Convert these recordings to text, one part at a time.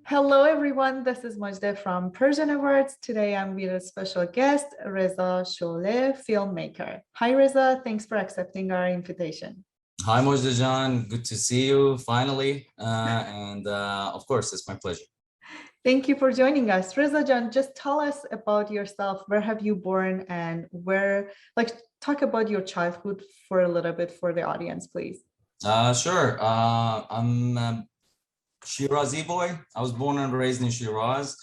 Hello, everyone. This is Mojdeh from Persian Awards. Today, I'm with a special guest, Reza Sholeh, filmmaker. Hi, Reza. Thanks for accepting our invitation. Hi, Mojdeh. Good to see you finally. Of course, it's my pleasure. Thank you for joining us. Reza Jan, just tell us about yourself. Where have you born and talk about your childhood for a little bit for the audience, please. Sure. I'm Shirazi boy. I was born and raised in Shiraz.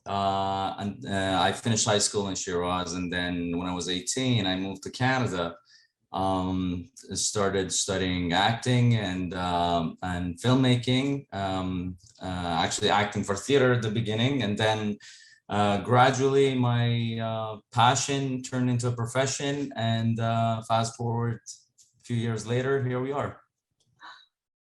I finished high school in Shiraz, and then when I was 18, I moved to Canada. Started studying acting and filmmaking. Actually, acting for theater at the beginning, and then gradually my passion turned into a profession. And fast forward a few years later, here we are.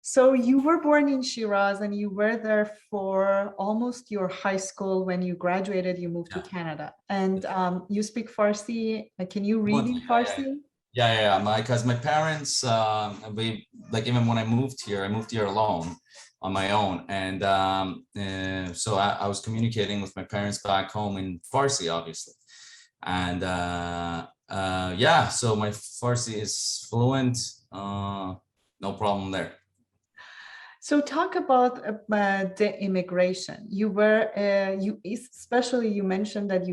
So you were born in Shiraz and you were there for almost your high school. When you graduated, you moved to Canada, and you speak Farsi. Can you read in Farsi? Yeah. Because my parents, even when I moved here alone on my own. And so I was communicating with my parents back home in Farsi, obviously. And so my Farsi is fluent, no problem there. So talk about the immigration. You mentioned that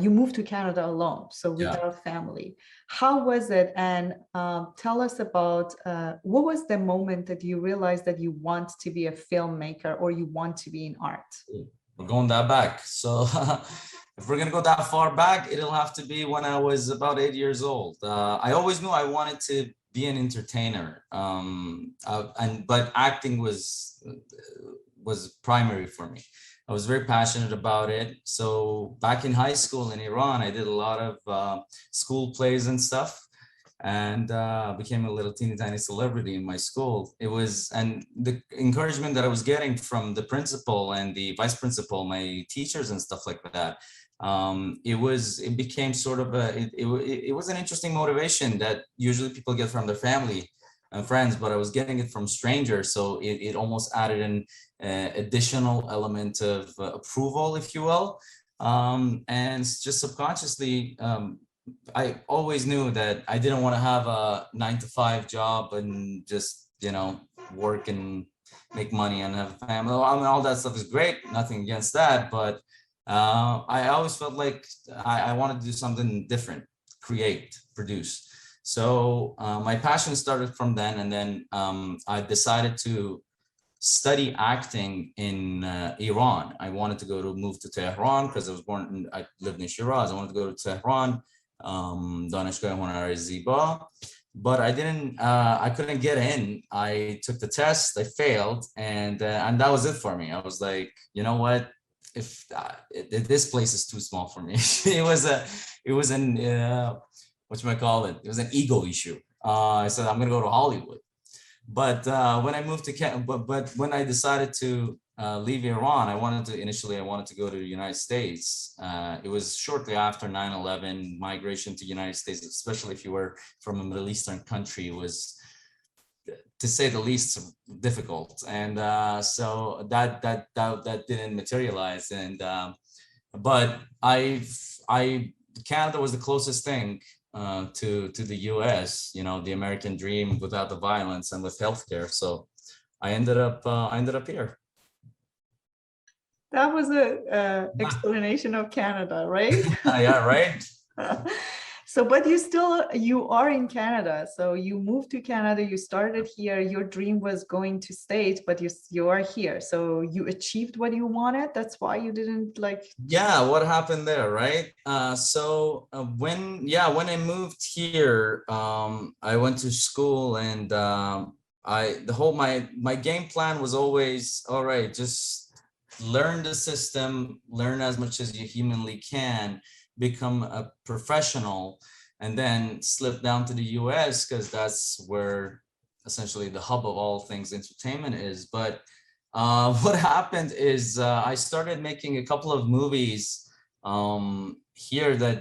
you moved to Canada alone, so without family. How was it? And tell us about what was the moment that you realized that you want to be a filmmaker or you want to be in art? We're going that back. So if we're going to go that far back, it'll have to be when I was about 8 years old. I always knew I wanted to be an entertainer, but acting was primary for me. I was very passionate about it. So back in high school in Iran, I did a lot of school plays and stuff, and became a little teeny tiny celebrity in my school. And the encouragement that I was getting from the principal and the vice principal, my teachers and stuff like that, it became sort of it was an interesting motivation that usually people get from their family and friends, but I was getting it from strangers. So it almost added an additional element of approval, if you will. And just subconsciously, I always knew that I didn't want to have a 9-to-5 job and just, work and make money and have a family. I mean, all that stuff is great. Nothing against that, but I always felt like I wanted to do something different, create, produce. So my passion started from then, and then I decided to study acting in Iran. I wanted to move to Tehran because I lived in Shiraz. I wanted to go to Tehran, Danishgah Honar Ziba, but I couldn't get in. I took the test, I failed, and that was it for me. I was like, you know what? If this place is too small for me. It was an it was an ego issue. I said I'm gonna go to Hollywood, but when I moved to but when I decided to leave Iran, I wanted to go to the United States. It was shortly after 9/11. Migration to the United States, especially if you were from a Middle Eastern country, was, to say the least, difficult. And so that didn't materialize. And but Canada was the closest thing to the US, the American dream without the violence and with healthcare. So I ended up here. That was a explanation of Canada, right? Yeah, right. So, but you are in Canada. So you moved to Canada, you started here, your dream was going to States, but you are here. So you achieved what you wanted. That's why you didn't Yeah, what happened there, right? When I moved here, I went to school, and my game plan was always, all right, just learn the system, learn as much as you humanly can, become a professional, and then slip down to the US, because that's where essentially the hub of all things entertainment is. But what happened is I started making a couple of movies here that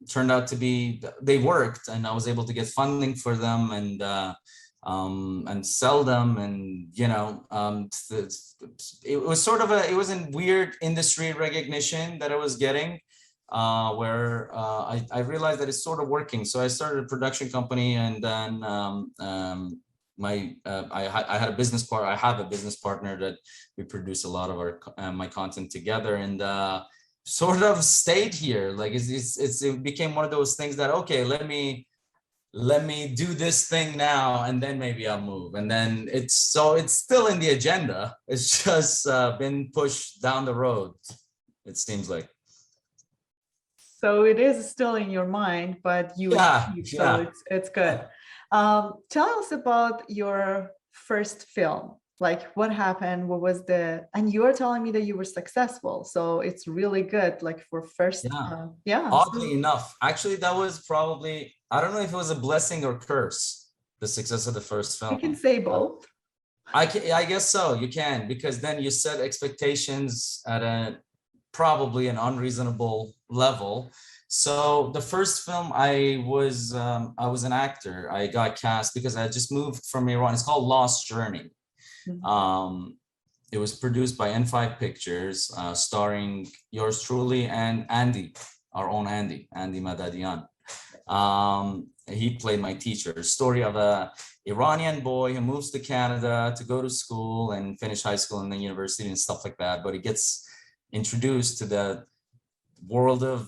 turned out to be, they worked, and I was able to get funding for them, and and sell them. And, you know, it was sort of it was a weird industry recognition that I was getting, where I realized that it's sort of working. So I started a production company, and then I had a business partner. I have a business partner that we produce a lot of my content together, and sort of stayed here. Like it became one of those things that, okay, let me do this thing now, and then maybe I'll move. And then it's still in the agenda. It's just been pushed down the road, it seems like. So it is still in your mind, but you achieve, so it's good. Tell us about your first film. Like, what happened? What was and you were telling me that you were successful, so it's really good. Like for first, Oddly enough, actually, that was probably, I don't know if it was a blessing or curse, the success of the first film. You can say both. I guess so. You can, because then you set expectations at probably an unreasonable level. So the first film, I was an actor. I got cast because I just moved from Iran. It's called Lost Journey. It was produced by N5 Pictures, starring yours truly and Andy, our own Andy Madadian. He played my teacher. Story of a Iranian boy who moves to Canada to go to school and finish high school and then university and stuff like that. But he gets introduced to the world of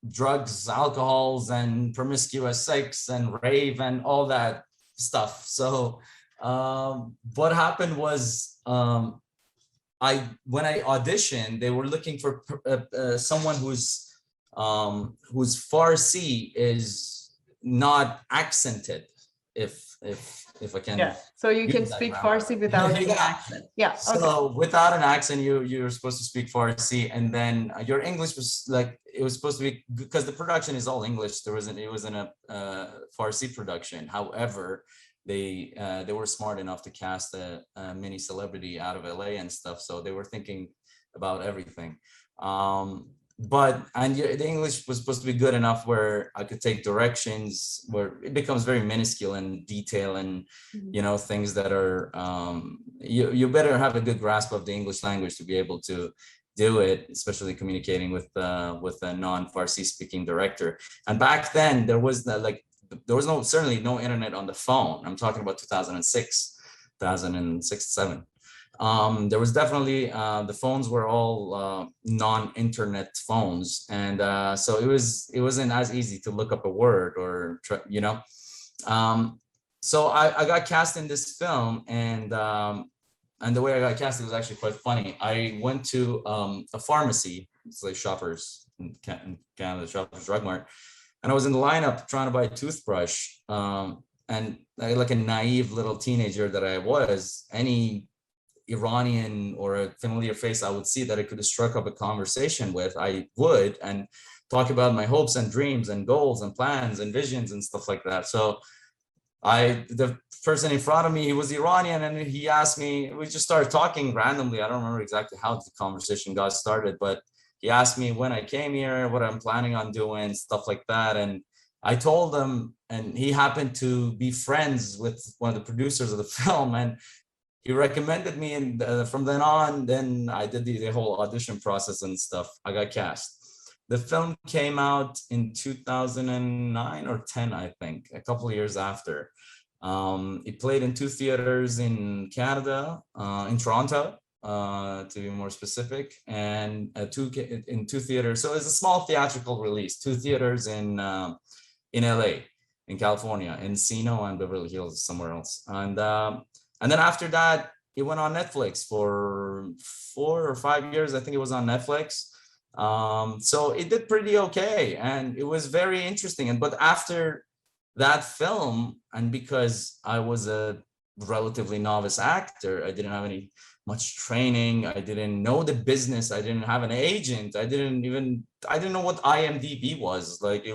drugs, alcohols, and promiscuous sex and rave and all that stuff. So what happened was, when I auditioned, they were looking for someone whose Farsi is not accented, if I can. Yeah. So you can speak Farsi without an accent. Yeah. Okay. So without an accent, you're supposed to speak Farsi, and then your English was like, it was supposed to be, because the production is all English. It wasn't a Farsi production. However, they were smart enough to cast a mini celebrity out of LA and stuff. So they were thinking about everything. The English was supposed to be good enough where I could take directions, where it becomes very minuscule in detail and, you know, things that are, you better have a good grasp of the English language to be able to do it, especially communicating with a non-Farsi speaking director. And back then there was certainly no internet on the phone. I'm talking about 2006, 2007. There was definitely, the phones were all non-internet phones. And so it wasn't as easy to look up a word or, you know. So I got cast in this film, and the way I got cast, it was actually quite funny. I went to a pharmacy. It's like Shoppers in Canada, Shoppers Drug Mart. And I was in the lineup trying to buy a toothbrush. And like a naive little teenager that I was, any Iranian or a familiar face I would see that I could have struck up a conversation with, I would, and talk about my hopes and dreams and goals and plans and visions and stuff like that. So the person in front of me, he was Iranian, and he asked me, we just started talking randomly. I don't remember exactly how the conversation got started, but he asked me when I came here, what I'm planning on doing, stuff like that. And I told him, and he happened to be friends with one of the producers of the film, and he recommended me. And from then on, then I did the whole audition process and stuff. I got cast. The film came out in 2009 or 10, I think, a couple of years after. It played in 2 theaters in Canada, in Toronto, to be more specific, and in 2 theaters. So it's a small theatrical release. 2 theaters in LA, in California, Encino and Beverly Hills, somewhere else. And then after that, it went on Netflix for 4 or 5 years. I think it was on Netflix. So it did pretty okay, and it was very interesting. But after that film, and because I was a relatively novice actor, I didn't have much training. I didn't know the business. I didn't have an agent. I didn't know what IMDb was. Like,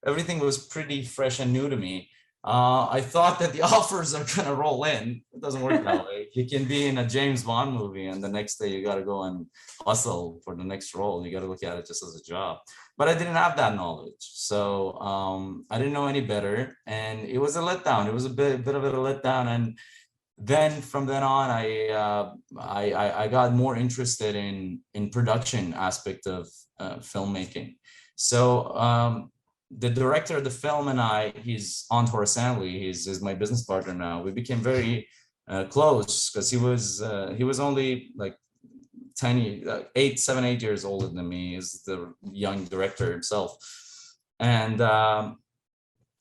everything was pretty fresh and new to me. I thought that the offers are gonna roll in. doesn't work that way. You can be in a James Bond movie and the next day you got to go and hustle for the next role. You got to look at it just as a job. But I didn't have that knowledge. So I didn't know any better. And it was a letdown. It was a bit of a letdown. And then from then on, I got more interested in production aspect of filmmaking. So the director of the film and I, he's on horizontally. He's my business partner now. We became very close because he was only like 8 years older than me. He's the young director himself, and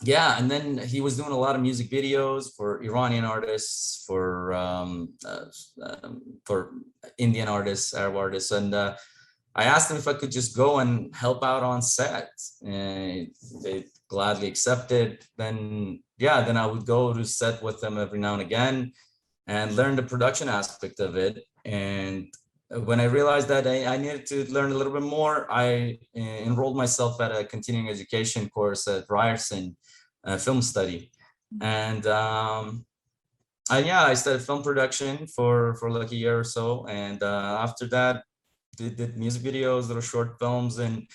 yeah, and then he was doing a lot of music videos for Iranian artists, for Indian artists, Arab artists, and I asked him if I could just go and help out on set, and they gladly accepted. Then I would go to set with them every now and again and learn the production aspect of it. And when I realized that I needed to learn a little bit more, I enrolled myself at a continuing education course at Ryerson Film Study. And I studied film production for like a year or so. And after that, did music videos, little short films, and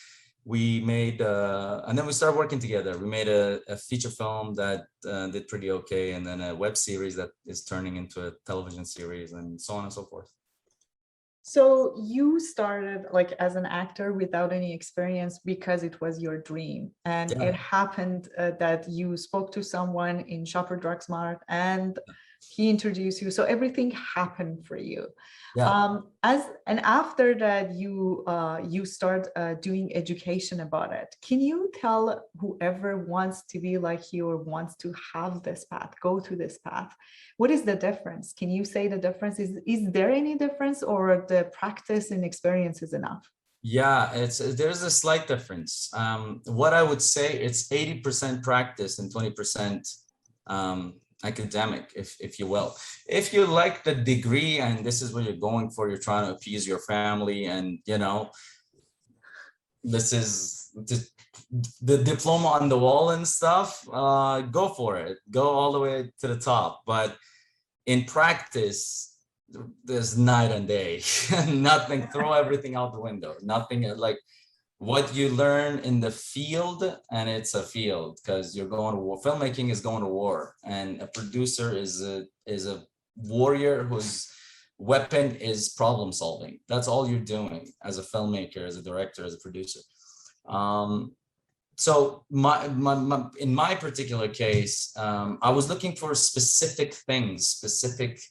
we made and then we started working together. We made a feature film that did pretty okay, and then a web series that is turning into a television series, and so on and so forth. So you started like as an actor without any experience because it was your dream, and it happened that you spoke to someone in Shopper Drug Mart and he introduced you. So everything happened for you. And after that, you start doing education about it. Can you tell whoever wants to be like you or wants to have this path, go through this path, what is the difference? Can you say the difference? Is there any difference, or the practice and experience is enough? Yeah, there's a slight difference. What I would say, it's 80% practice and 20% academic, if you will. If you like the degree and this is what you're going for, you're trying to appease your family, and this is the diploma on the wall and stuff, go for it, go all the way to the top. But in practice, there's night and day. Nothing, throw everything out the window. Nothing like what you learn in the field, and it's a field because you're going to war. Filmmaking is going to war, and a producer is a warrior whose weapon is problem solving. That's all you're doing as a filmmaker, as a director, as a producer. So in my particular case, I was looking for specific things, specific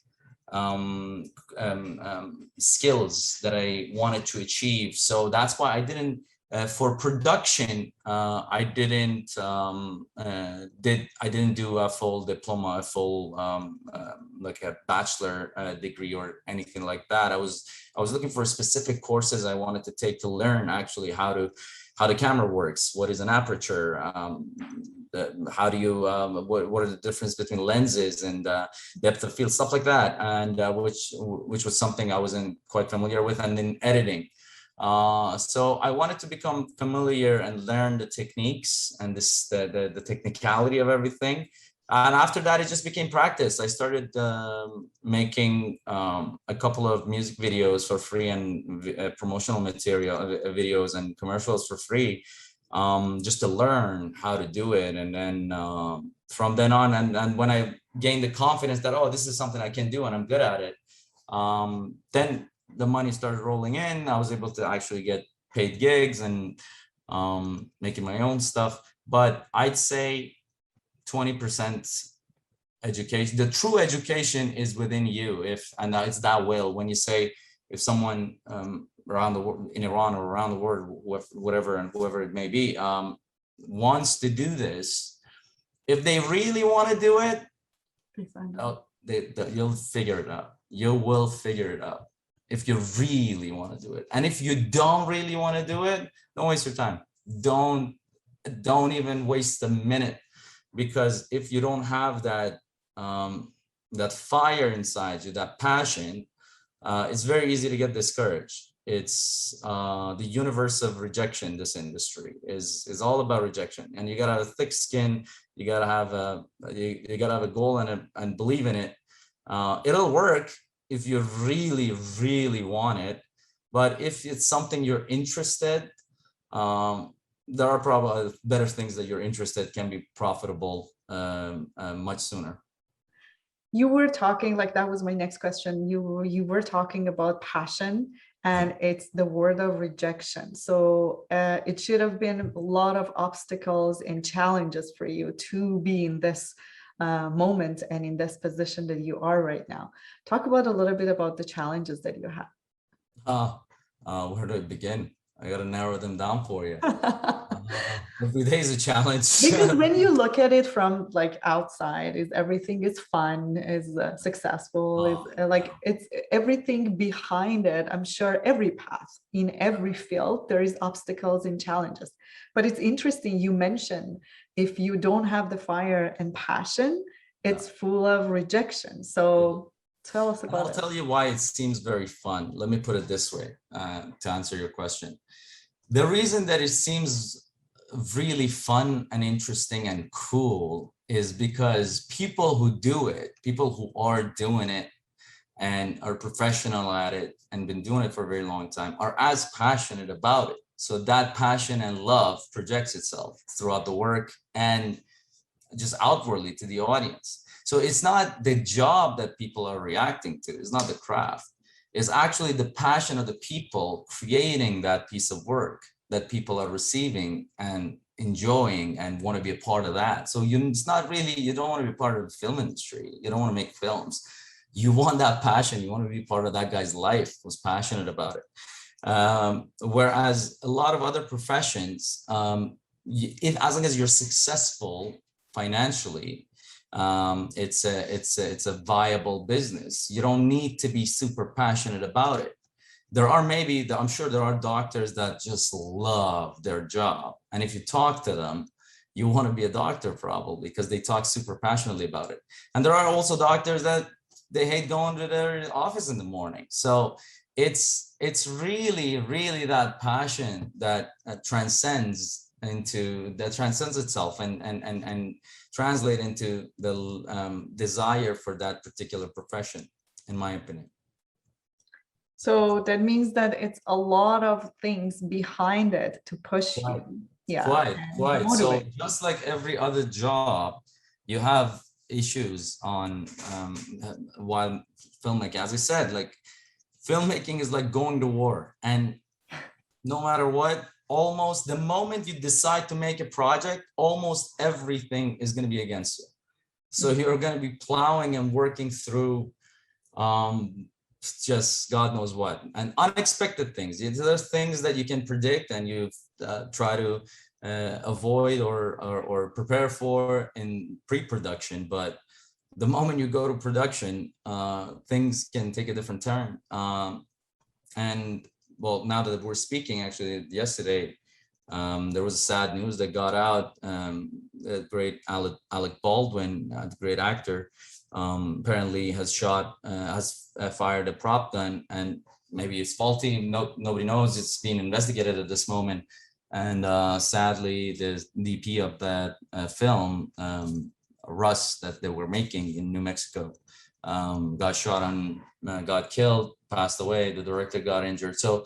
skills that I wanted to achieve. So that's why I didn't. For production, I didn't do a full diploma, a full like a bachelor degree or anything like that. I was looking for specific courses I wanted to take to learn actually how the camera works, what is an aperture, how do you what are the difference between lenses and depth of field, stuff like that, and which was something I wasn't quite familiar with, and then editing. So I wanted to become familiar and learn the techniques and the technicality of everything. And after that, it just became practice. I started making a couple of music videos for free and promotional material videos and commercials for free, just to learn how to do it. And then from then on, and when I gained the confidence that, oh, this is something I can do and I'm good at it, then the money started rolling in. I was able to actually get paid gigs and making my own stuff. But I'd say 20% education. The true education is within you. And it's that will. When you say, if someone around the world, in Iran or around the world, whatever and whoever it may be, wants to do this, if they really want to do it, you'll figure it out. You will figure it out. If you really want to do it. And if you don't really want to do it, don't waste your time. Don't even waste a minute, because if you don't have that that fire inside you, that passion, it's very easy to get discouraged. It's the universe of rejection. This industry is all about rejection, and you gotta have a thick skin. You gotta have a goal and believe in it. It'll work if you really, really want it. But if it's something you're interested, there are probably better things that you're interested can be profitable much sooner. You were talking, like, that was my next question. You were talking about passion, and it's the word of rejection. So it should have been a lot of obstacles and challenges for you to be in this moment and in this position that you are right now. Talk about a little bit about the challenges that you have. Where do I begin? I got to narrow them down for you. Every day is a challenge. Because when you look at it from like outside, is everything is fun, is successful, is like it's everything behind it. I'm sure every path in every field, there is obstacles and challenges. But it's interesting, you mentioned if you don't have the fire and passion, it's full of rejection. So tell us about it. I'll tell you why it seems very fun. Let me put it this way to answer your question. The reason that it seems really fun and interesting and cool is because people who do it, people who are doing it and are professional at it and been doing it for a very long time, are as passionate about it. So that passion and love projects itself throughout the work and just outwardly to the audience. So it's not the job that people are reacting to, it's not the craft. It's actually the passion of the people creating that piece of work that people are receiving and enjoying and want to be a part of that. So it's not really, you don't want to be part of the film industry. You don't want to make films. You want that passion. You want to be part of that guy's life who's passionate about it. Whereas a lot of other professions, as long as you're successful financially, it's a viable business. You don't need to be super passionate about it. There are I'm sure there are doctors that just love their job. And if you talk to them, you want to be a doctor probably because they talk super passionately about it. And there are also doctors that they hate going to their office in the morning. So it's really, really that passion that transcends itself and translate into the desire for that particular profession, in my opinion. So that means that it's a lot of things behind it to push you. Yeah. Quite. So just like every other job, you have issues on while filmmaking. As I said, like filmmaking is like going to war, and no matter what, almost the moment you decide to make a project, almost everything is going to be against you. So you're going to be plowing and working through just God knows what, and unexpected things. There's things that you can predict and you try to avoid or prepare for in pre-production, but the moment you go to production, things can take a different turn. And well, now that we're speaking, actually yesterday, there was sad news that got out. The great Alec Baldwin, the great actor, apparently has fired a prop gun, and maybe it's faulty. Nobody knows. It's being investigated at this moment. And sadly, the DP of that film, Russ, that they were making in New Mexico, got shot and got killed, passed away. The director got injured. So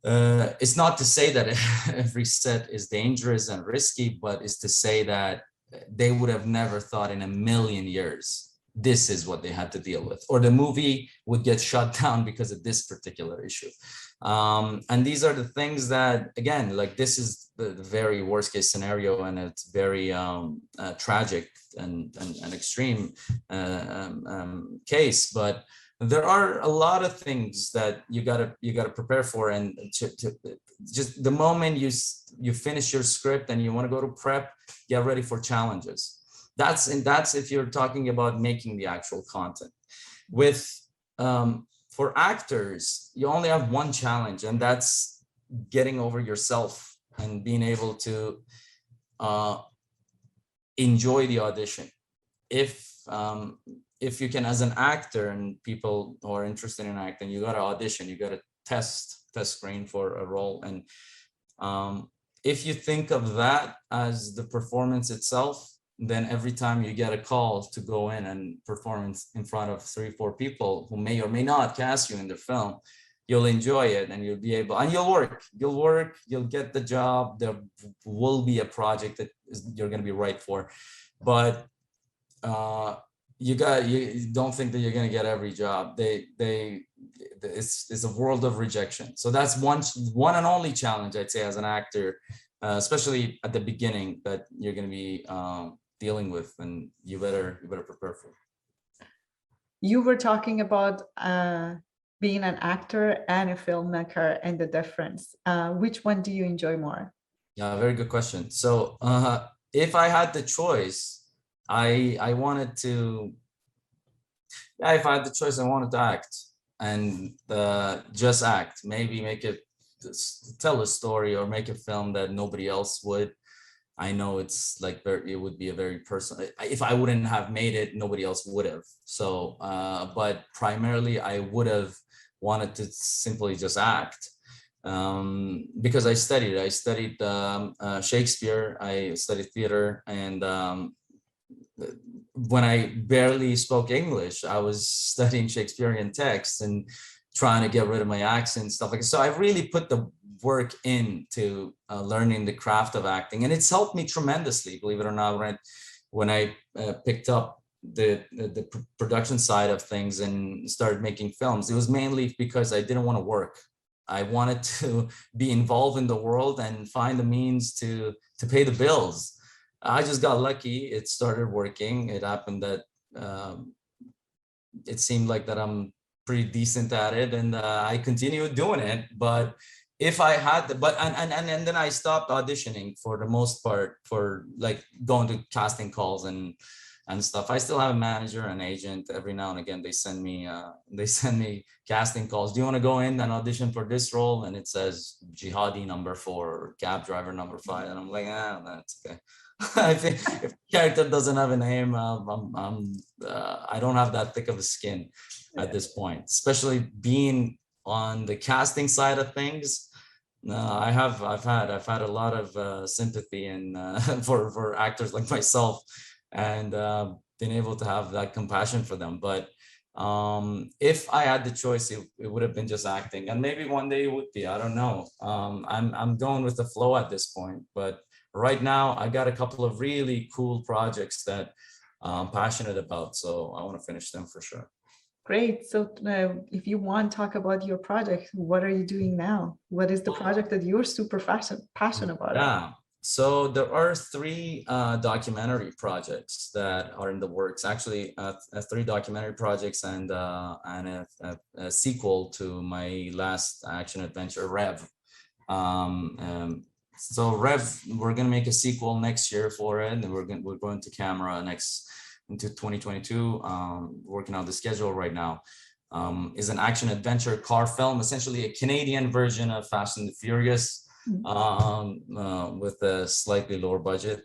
it's not to say that every set is dangerous and risky, but it's to say that they would have never thought in a million years this is what they had to deal with, or the movie would get shut down because of this particular issue. And these are the things that, again, like this is the very worst case scenario, and it's very tragic and extreme case. But there are a lot of things that you gotta prepare for, and to just the moment you finish your script and you want to go to prep, get ready for challenges. That's if you're talking about making the actual content. With for actors, you only have one challenge, and that's getting over yourself and being able to enjoy the audition. If you can, as an actor, and people who are interested in acting, you got to audition, you got to test screen for a role. And if you think of that as the performance itself, then every time you get a call to go in and perform in front of 3-4 people who may or may not cast you in their film, you'll enjoy it, and you'll be able, and you'll get the job. There will be a project that you're going to be right for, but you don't think that you're going to get every job. It's a world of rejection. So that's one and only challenge, I'd say, as an actor, especially at the beginning, that you're going to be dealing with, and you better prepare for it. You were talking about being an actor and a filmmaker and the difference. Which one do you enjoy more? Yeah, very good question. So if I had the choice, I wanted to, if I had the choice, I wanted to act, and just act, maybe tell a story or make a film that nobody else would. I know it's like it would be a very personal, if I wouldn't have made it, nobody else would have. So, but primarily I would have wanted to simply just act, because I studied Shakespeare, I studied theater, and when I barely spoke English, I was studying Shakespearean texts and trying to get rid of my accent and stuff like that. So I really put the work into learning the craft of acting, and it's helped me tremendously, believe it or not. When I picked up the production side of things and started making films, it was mainly because I didn't want to work. I wanted to be involved in the world and find the means to pay the bills. I just got lucky. It started working. It happened that it seemed like that I'm pretty decent at it, and I continued doing it. But if I had and then I stopped auditioning for the most part, for like going to casting calls and stuff. I still have a manager and agent. Every now and again they send me casting calls. Do you want to go in and audition for this role? And it says jihadi number 4 or cab driver number 5, and I'm like, that's okay. I think if the character doesn't have a name, I don't have that thick of a skin at this point, especially being on the casting side of things. I've had a lot of sympathy and for actors like myself, and been able to have that compassion for them. But if I had the choice, it would have been just acting, and maybe one day it would be. I don't know. I'm going with the flow at this point, but right now I got a couple of really cool projects that I'm passionate about, so I want to finish them for sure. Great. So if you want to talk about your project, what are you doing now? What is the project that you're super passionate about? Yeah. So there are 3 documentary projects that are in the works. Actually, 3 documentary projects and a sequel to my last action adventure, Rev. So Rev, we're gonna make a sequel next year for it, and we're going to camera into 2022. Working on the schedule right now. Is an action adventure car film, essentially a Canadian version of Fast and the Furious, with a slightly lower budget,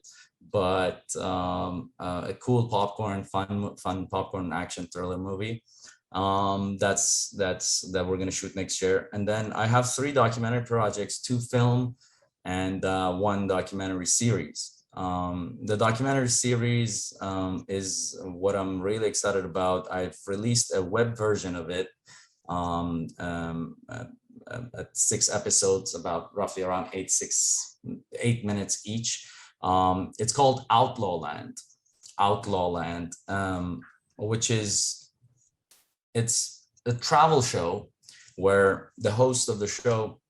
but a cool fun popcorn action thriller movie. That we're gonna shoot next year. And then I have 3 documentary projects, 2 film and 1 documentary series. The documentary series is what I'm really excited about. I've released a web version of it at 6 episodes, about roughly around 8 minutes each. It's called Outlaw Land, which is, it's a travel show where the host of the show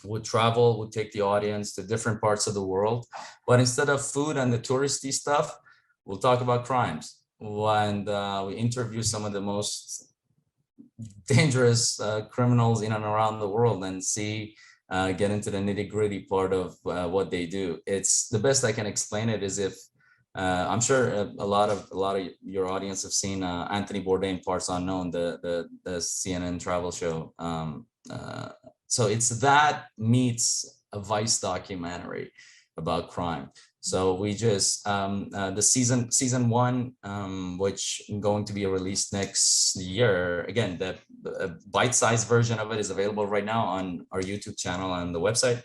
would take the audience to different parts of the world, but instead of food and the touristy stuff, we'll talk about crimes, and we interview some of the most dangerous criminals in and around the world, and get into the nitty-gritty part of what they do. It's the best I can explain it is if I'm sure a lot of your audience have seen Anthony Bourdain Parts Unknown, the CNN travel show. So it's that meets a Vice documentary about crime. So we just the season 1, which is going to be released next year. Again, the bite-sized version of it is available right now on our YouTube channel and the website.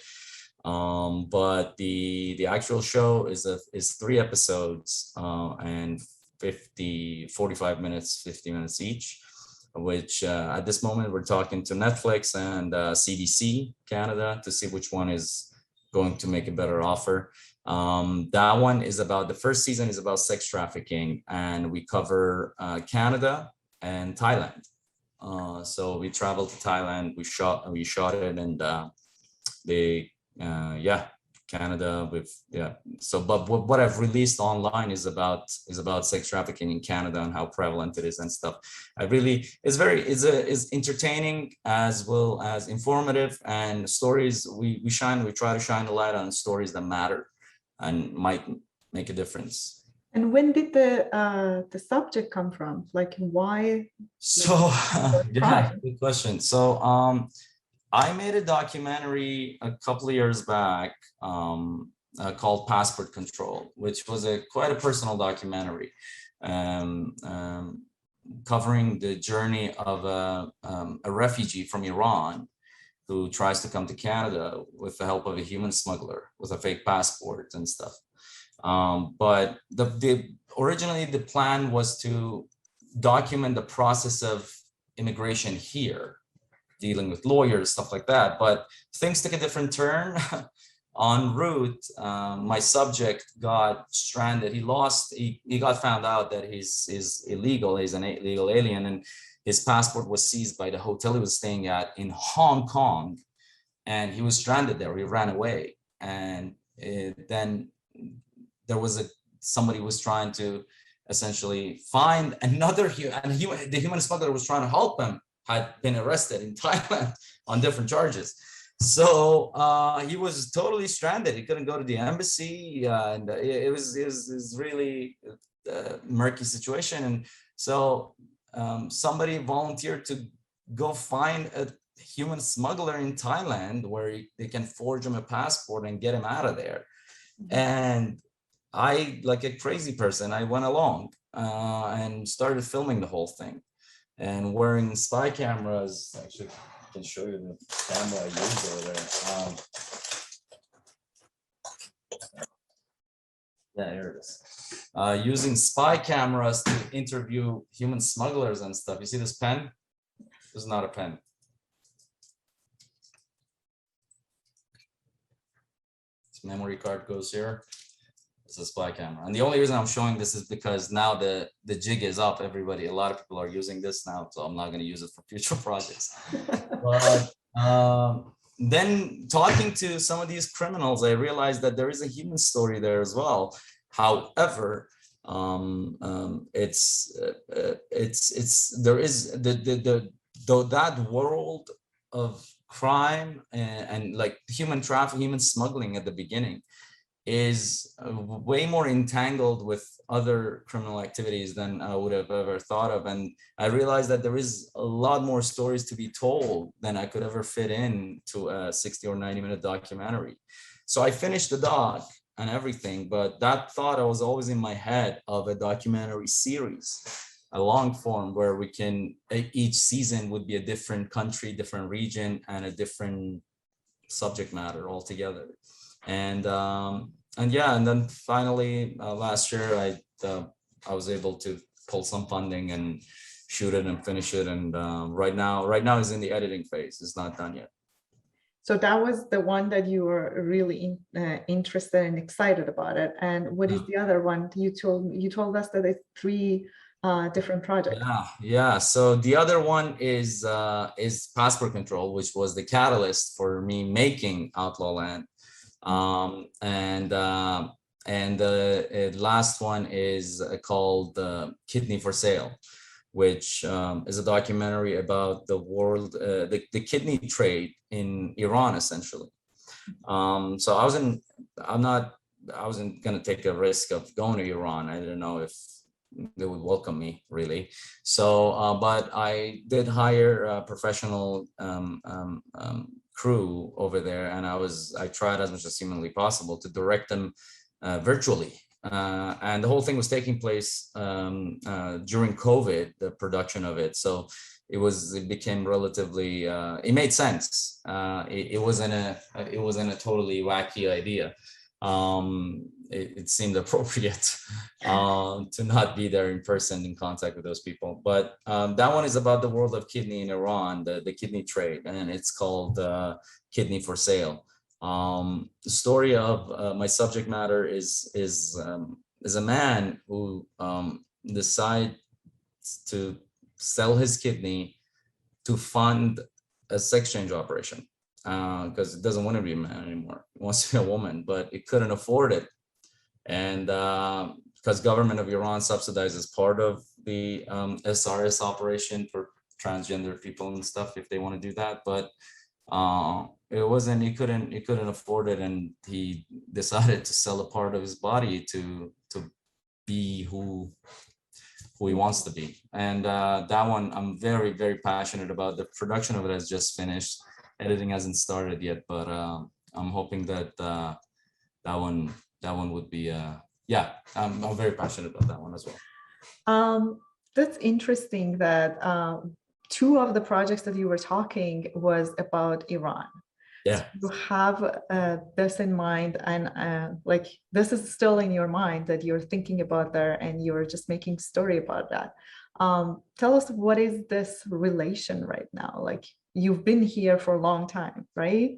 But the actual show is 3 episodes and 45 minutes, 50 minutes each, which at this moment we're talking to Netflix and CBC Canada to see which one is going to make a better offer. That one is about, the first season is about sex trafficking, and we cover Canada and Thailand. So we traveled to Thailand, we shot it, and Canada with, so but what I've released online is about sex trafficking in Canada and how prevalent it is and stuff. It's entertaining as well as informative, and stories we try to shine a light on stories that matter and might make a difference. And when did the subject come from? Like, why? So good question. So I made a documentary a couple of years back called Passport Control, which was quite a personal documentary, covering the journey of a refugee from Iran who tries to come to Canada with the help of a human smuggler with a fake passport and stuff. But originally the plan was to document the process of immigration here, dealing with lawyers, stuff like that. But things took a different turn. En route, my subject got stranded. He got found out that he's illegal. He's an illegal alien, and his passport was seized by the hotel he was staying at in Hong Kong, and he was stranded there. He ran away, and then there was somebody was trying to essentially find another and the human smuggler was trying to help him, had been arrested in Thailand on different charges. So he was totally stranded. He couldn't go to the embassy, and it was really a murky situation. And so somebody volunteered to go find a human smuggler in Thailand where they can forge him a passport and get him out of there. And I, like a crazy person, I went along and started filming the whole thing, and wearing spy cameras. Actually, I can show you the camera I used over there. Here it is. Using spy cameras to interview human smugglers and stuff. You see this pen? This is not a pen. This memory card goes here. It's a spy camera. And the only reason I'm showing this is because now the jig is up. A lot of people are using this now, so I'm not going to use it for future projects. But then talking to some of these criminals, I realized that there is a human story there as well. However, that world of crime and like human trafficking, human smuggling at the beginning is way more entangled with other criminal activities than I would have ever thought of. And I realized that there is a lot more stories to be told than I could ever fit in to a 60 or 90-minute documentary. So I finished the doc and everything, but that thought I was always in my head of a documentary series, a long form where we can, each season would be a different country, different region, and a different subject matter altogether. And then finally last year I was able to pull some funding and shoot it and finish it, and right now it's in the editing phase. It's not done yet. So that was the one that you were really interested and excited about it. And what is the other one? You told us that it's 3 different projects. Yeah. So the other one is Passport Control, which was the catalyst for me making Outlaw Land. And the last one is called Kidney for Sale, which is a documentary about the world, the kidney trade in Iran, essentially. So I wasn't going to take a risk of going to Iran. I didn't know if they would welcome me, really. So, but I did hire a professional crew over there, and I tried as much as humanly possible to direct them virtually and the whole thing was taking place during COVID, the production of it. So it became relatively, it made sense. It wasn't a totally wacky idea. It seemed appropriate to not be there in person in contact with those people. But that one is about the world of kidney in Iran, the kidney trade, and it's called Kidney for Sale. The story of my subject matter is a man who decides to sell his kidney to fund a sex change operation, because it doesn't want to be a man anymore. It wants to be a woman, but it couldn't afford it. And because government of Iran subsidizes part of the SRS operation for transgender people and stuff if they want to do that, but he couldn't afford it, and he decided to sell a part of his body to be who he wants to be. And that one I'm very, very passionate about. The production of it has just finished. Editing hasn't started yet, but I'm hoping that that one would be I'm very passionate about that one as well. That's interesting that two of the projects that you were talking was about Iran. Yeah. So you have this in mind, and like this is still in your mind that you're thinking about there, and you're just making story about that. Tell us, what is this relation right now? Like, you've been here for a long time, right?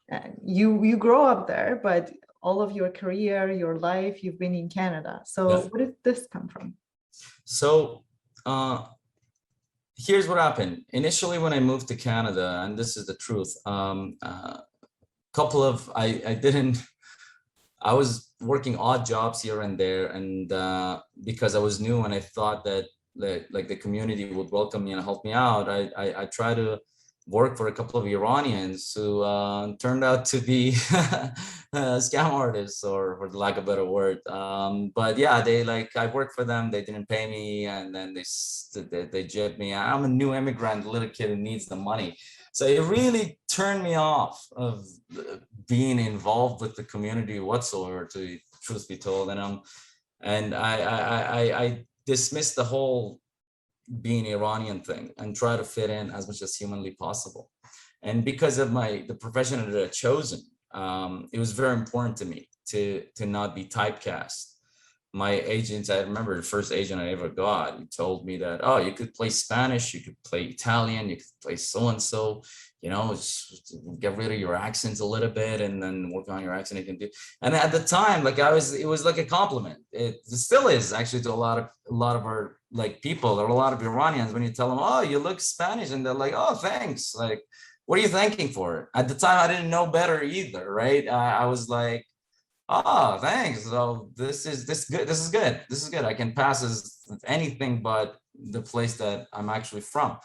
Yeah. You grow up there, but all of your career, your life, you've been in Canada. So yeah. Where did this come from? So here's what happened. Initially, when I moved to Canada, and this is the truth, I was working odd jobs here and there, and because I was new and I thought that like the community would welcome me and help me out, I tried to work for a couple of Iranians who turned out to be scam artists, or for lack of a better word. But yeah, I worked for them. They didn't pay me, and then they jibbed me. I'm a new immigrant, little kid who needs the money. So it really turned me off of being involved with the community whatsoever, to truth be told. And I dismissed the whole being Iranian thing and try to fit in as much as humanly possible. And because of the profession that I'd chosen, it was very important to me to not be typecast. My agents, I remember the first agent I ever got, he told me that, oh, you could play Spanish, you could play Italian, you could play so-and-so, just get rid of your accents a little bit and then work on your accent. You can do. And at the time, it was like a compliment. It still is actually to a lot of our people. There are a lot of Iranians, when you tell them, oh, you look Spanish, and they're like, oh, thanks. Like, what are you thanking for? At the time, I didn't know better either, right? I was like, oh, thanks. So this is good. I can pass as anything but the place that I'm actually from.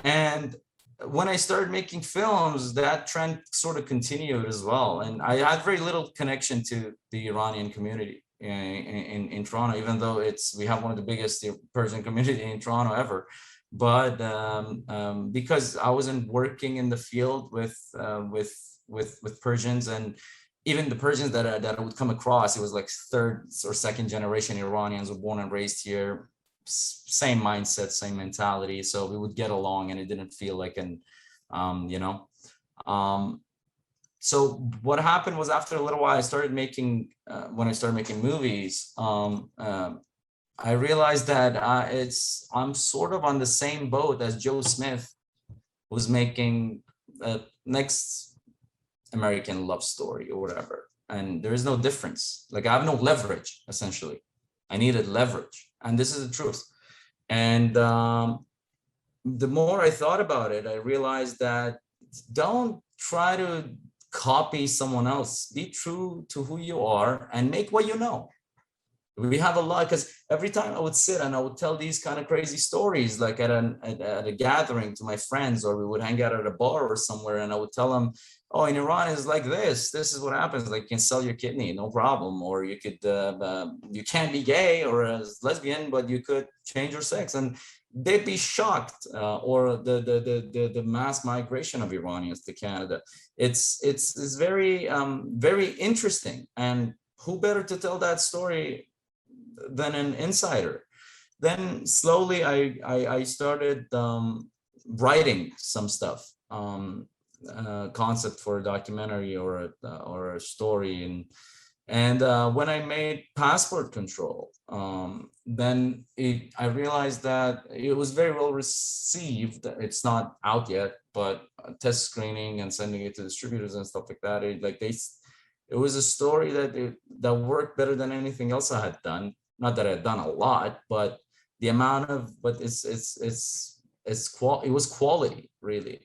And when I started making films, that trend sort of continued as well. And I had very little connection to the Iranian community in Toronto, even though we have one of the biggest Persian community in Toronto ever. But because I wasn't working in the field with Persians, and even the Persians that I would come across, it was like third or second generation Iranians were born and raised here, same mindset, same mentality. So we would get along, and it didn't feel like so what happened was, after a little while, when I started making movies, I realized that I'm sort of on the same boat as Joe Smith, who's making next American love story or whatever. And there is no difference. Like, I have no leverage, essentially. I needed leverage. And this is the truth. And the more I thought about it, I realized that don't try to copy someone else. Be true to who you are and make what you know. We have a lot, because every time I would sit and I would tell these kind of crazy stories, like at a gathering to my friends, or we would hang out at a bar or somewhere, and I would tell them, oh, in Iran it's like this is what happens. Like, you can sell your kidney, no problem. Or you could, you can't be gay or a lesbian, but you could change your sex. And they'd be shocked. Or the mass migration of Iranians to Canada. It's very, very interesting. And who better to tell that story than an insider? Then slowly I started writing some stuff, concept for a documentary or a story, and when I made Passport Control, then I realized that it was very well received. It's not out yet, but test screening and sending it to distributors and stuff like that. It was a story that worked better than anything else I had done. Not that I had done a lot, but the amount of, but it was quality, really.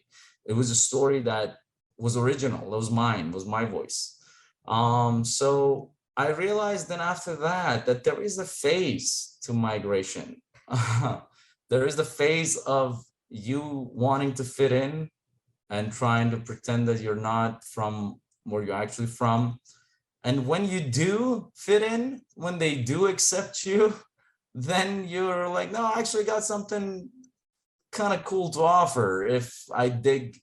It was a story that was original. It was mine, was my voice. So I realized then after that there is a phase to migration. There is the phase of you wanting to fit in and trying to pretend that you're not from where you're actually from. And when you do fit in, when they do accept you, then you're like, no, I actually got something kind of cool to offer. If I dig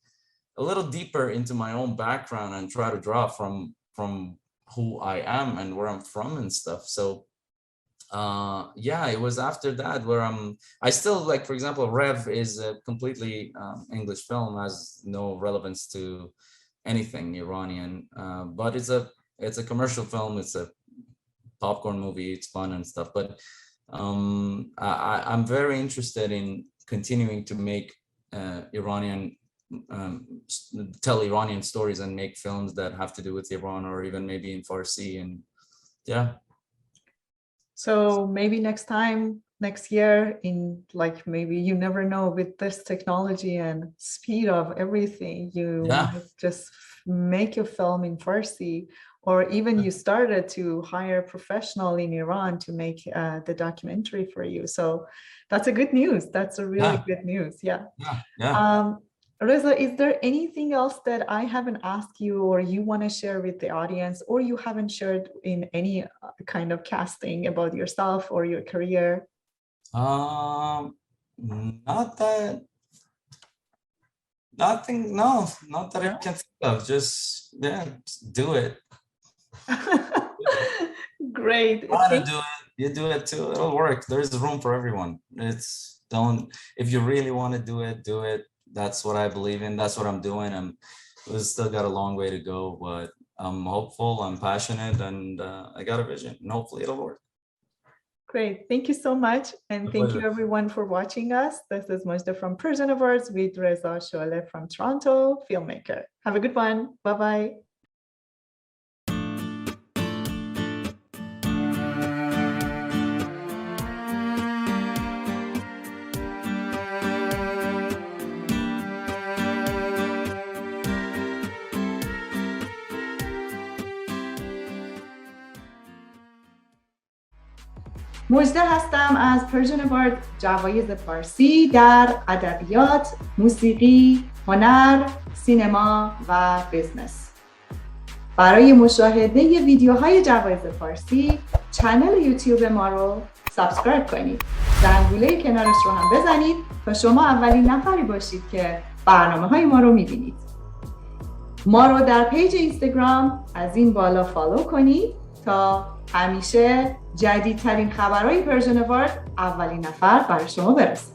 a little deeper into my own background and try to draw from who I am and where I'm from and stuff. So yeah, it was after that where I still, like, for example, Rev is a completely English film, has no relevance to anything Iranian, but it's a commercial film, it's a popcorn movie, it's fun and stuff. But I'm very interested in continuing to make tell Iranian stories and make films that have to do with Iran, or even maybe in Farsi. And yeah. So maybe next year, in like, maybe you never know, with this technology and speed of everything, you might just make a film in Farsi, or even you started to hire a professional in Iran to make the documentary for you. So that's a good news. That's a really good news. Yeah. Reza, is there anything else that I haven't asked you, or you want to share with the audience, or you haven't shared in any kind of casting about yourself or your career? Not that. Nothing. No, not that I can think of. Just do it. Great. Try to do it. You do it too. It'll work. There's room for everyone. If you really want to do it, do it. That's what I believe in. That's what I'm doing. We've still got a long way to go, but I'm hopeful, I'm passionate, and I got a vision, and hopefully it'll work. Great. Thank you so much. And thank you everyone for watching us. This is Mojdeh from Persian Awards with Reza Sholeh from Toronto, filmmaker. Have a good one. Bye-bye. مژده هستم از پرژن اوارد، جوایز فارسی در ادبیات، موسیقی، هنر، سینما و بیزنس. برای مشاهده ویدیوهای جوایز فارسی، کانال یوتیوب ما رو سابسکرایب کنید. زنگوله کنارش رو هم بزنید تا شما اولین نفری باشید که برنامه‌های ما رو می‌بینید. ما رو در پیج اینستاگرام از این بالا فالو کنید تا همیشه جدیدترین خبرهای پرژن اوارد اولین نفر برای شما برسه.